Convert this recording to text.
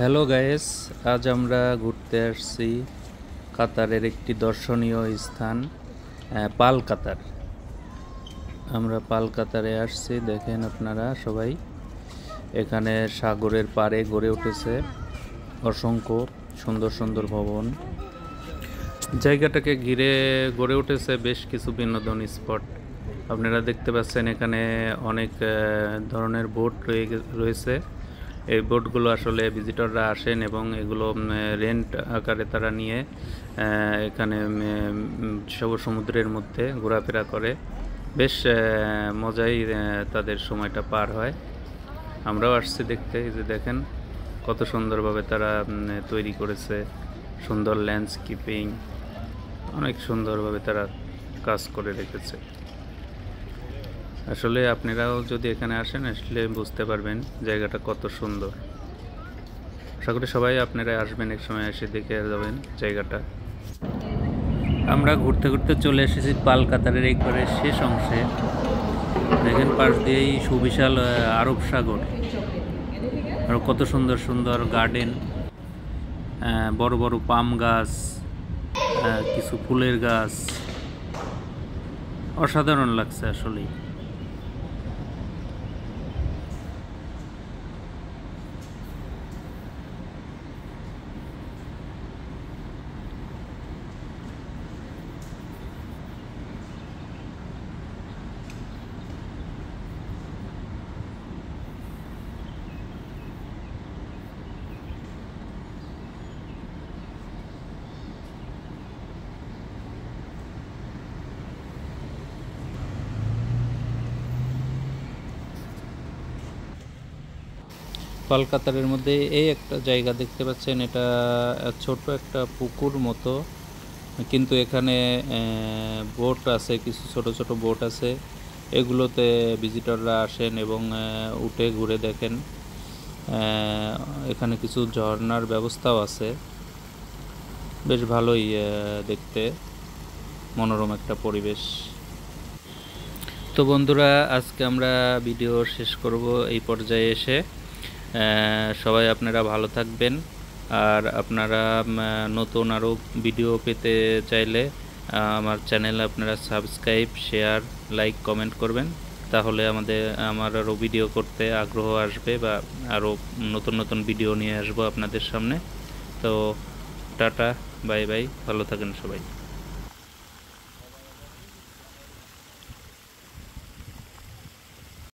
Hello guys, আজ আমরা ঘুরতে আসছি কাতারের একটি দর্শনীয় স্থান পাল কাতার। আমরা পাল কাতারে আসছি, দেখেন আপনারা সবাই। এখানে সাগরের পাড়ে গড়ে উঠেছে অসংখ্য সুন্দর সুন্দর ভবন। জায়গাটাকে ঘিরে গড়ে উঠেছে বেশ কিছু বিনোদন স্পট। আপনারা দেখতে পাচ্ছেন এখানে অনেক ধরনের বোট রয়েছে। এই বোটগুলো আসলে ভিজিটররা আসেন এবং এগুলো রেন্ট আকারে তারা নিয়ে এখানে সমুদ্রের মধ্যে ঘোরাফেরা করে। বেশ মজাই তাদের সময়টা পার হয়। আমরাও আসছি দেখতে। এই যে দেখেন কত সুন্দরভাবে তারা তৈরি করেছে, সুন্দর ল্যান্ডস্কেপিং, অনেক সুন্দরভাবে তারা কাজ করে রেখেছে। আসলে আপনারাও যদি এখানে আসেন আসলে বুঝতে পারবেন জায়গাটা কত সুন্দর। আশা করি সবাই আপনারা আসবেন, এক সময় এসে দেখে যাবেন জায়গাটা। আমরা ঘুরতে ঘুরতে চলে এসেছি পাল কাতারের একবারে শেষ অংশে। দেখেন পাশ দিয়েই সুবিশাল আরব সাগর, আর কত সুন্দর সুন্দর গার্ডেন, বড় বড় পাম গাছ, কিছু ফুলের গাছ। অসাধারণ লাগছে আসলেই। পাল কাতারের মধ্যে এই একটা জায়গা দেখতে পাচ্ছেন, এটা ছোট একটা পুকুর মতো, কিন্তু এখানে বোট আছে, কিছু ছোট ছোট বোট আছে। এগুলোতে ভিজিটররা আসেন এবং উঠে ঘুরে দেখেন। এখানে কিছু ঝর্ণার ব্যবস্থাও আছে। বেশ ভালোই দেখতে, মনোরম একটা পরিবেশ। তো বন্ধুরা, আজকে আমরা ভিডিও শেষ করব এই পর্যায়ে এসে। সবাই আপনারা ভালো থাকবেন, আর আপনারা নতুন আরও ভিডিও পেতে চাইলে আমার চ্যানেল আপনারা সাবস্ক্রাইব, শেয়ার, লাইক, কমেন্ট করবেন। তাহলে আমার আরও ভিডিও করতে আগ্রহ আসবে, বা আরও নতুন নতুন ভিডিও নিয়ে আসবো আপনাদের সামনে। তো টাটা, বাই বাই, ভালো থাকেন সবাই।